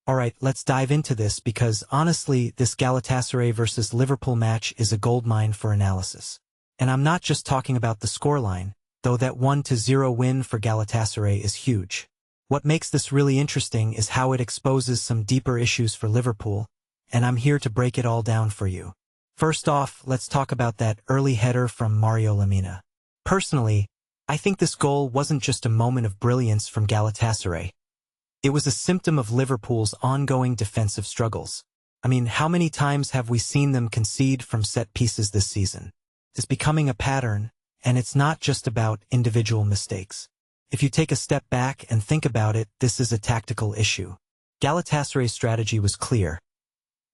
Alright, let's dive into this because honestly, this Galatasaray versus Liverpool match is a goldmine for analysis. And I'm not just talking about the scoreline, though that 1-0 win for Galatasaray is huge. What makes this really interesting is how it exposes some deeper issues for Liverpool, and I'm here to break it all down for you. First off, let's talk about that early header from Mario Lemina. Personally, I think this goal wasn't just a moment of brilliance from Galatasaray. It was a symptom of Liverpool's ongoing defensive struggles. I mean, how many times have we seen them concede from set pieces this season? It's becoming a pattern, and it's not just about individual mistakes. If you take a step back and think about it, this is a tactical issue. Galatasaray's strategy was clear.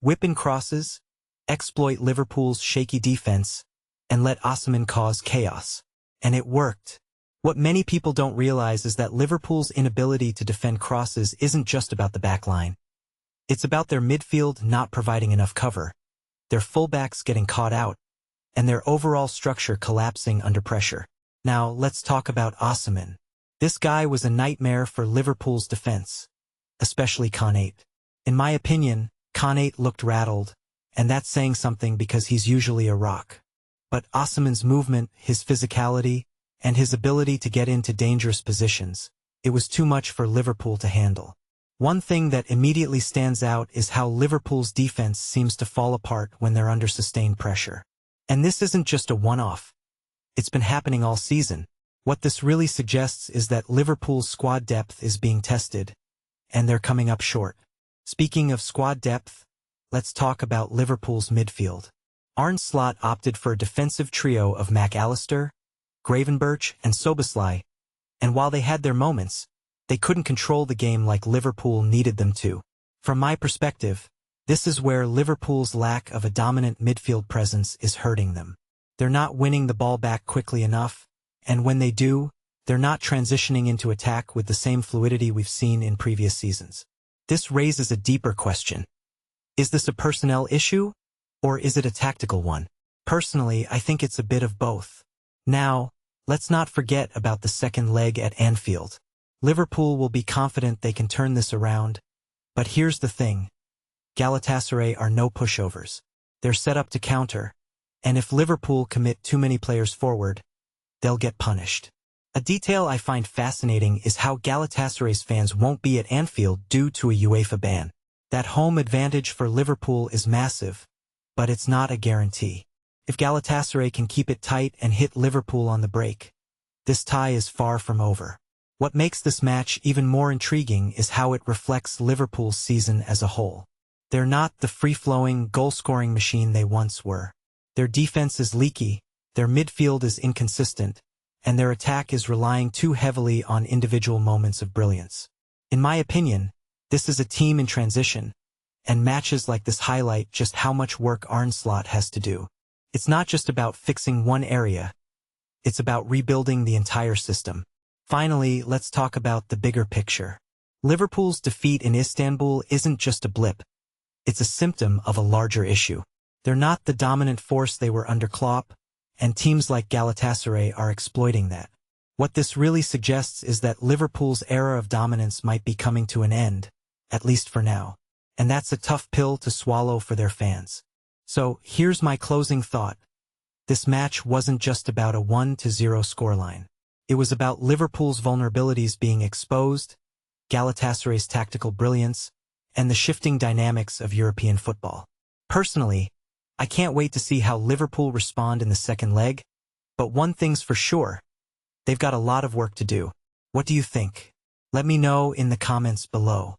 Whip in crosses, exploit Liverpool's shaky defense, and let Osimhen cause chaos. And it worked. What many people don't realize is that Liverpool's inability to defend crosses isn't just about the back line. It's about their midfield not providing enough cover, their fullbacks getting caught out, and their overall structure collapsing under pressure. Now, let's talk about Osimhen. This guy was a nightmare for Liverpool's defense, especially Konate. In my opinion, Konate looked rattled, and that's saying something because he's usually a rock. But Osimhen's movement, his physicality, and his ability to get into dangerous positions, it was too much for Liverpool to handle. One thing that immediately stands out is how Liverpool's defense seems to fall apart when they're under sustained pressure. And this isn't just a one-off. It's been happening all season. What this really suggests is that Liverpool's squad depth is being tested, and they're coming up short. Speaking of squad depth, let's talk about Liverpool's midfield. Arne Slot opted for a defensive trio of McAllister, Gravenberch, and Szoboszlai, and while they had their moments, they couldn't control the game like Liverpool needed them to. From my perspective, this is where Liverpool's lack of a dominant midfield presence is hurting them. They're not winning the ball back quickly enough, and when they do, they're not transitioning into attack with the same fluidity we've seen in previous seasons. This raises a deeper question. Is this a personnel issue, or is it a tactical one? Personally, I think it's a bit of both. Now, let's not forget about the second leg at Anfield. Liverpool will be confident they can turn this around, but here's the thing. Galatasaray are no pushovers. They're set up to counter, and if Liverpool commit too many players forward, they'll get punished. A detail I find fascinating is how Galatasaray's fans won't be at Anfield due to a UEFA ban. That home advantage for Liverpool is massive, but it's not a guarantee. If Galatasaray can keep it tight and hit Liverpool on the break, this tie is far from over. What makes this match even more intriguing is how it reflects Liverpool's season as a whole. They're not the free-flowing, goal-scoring machine they once were. Their defense is leaky, their midfield is inconsistent, and their attack is relying too heavily on individual moments of brilliance. In my opinion, this is a team in transition, and matches like this highlight just how much work Arne Slot has to do. It's not just about fixing one area, it's about rebuilding the entire system. Finally, let's talk about the bigger picture. Liverpool's defeat in Istanbul isn't just a blip, it's a symptom of a larger issue. They're not the dominant force they were under Klopp, and teams like Galatasaray are exploiting that. What this really suggests is that Liverpool's era of dominance might be coming to an end, at least for now. And that's a tough pill to swallow for their fans. So, here's my closing thought. This match wasn't just about a 1-0 scoreline. It was about Liverpool's vulnerabilities being exposed, Galatasaray's tactical brilliance, and the shifting dynamics of European football. Personally, I can't wait to see how Liverpool respond in the second leg, but one thing's for sure, they've got a lot of work to do. What do you think? Let me know in the comments below.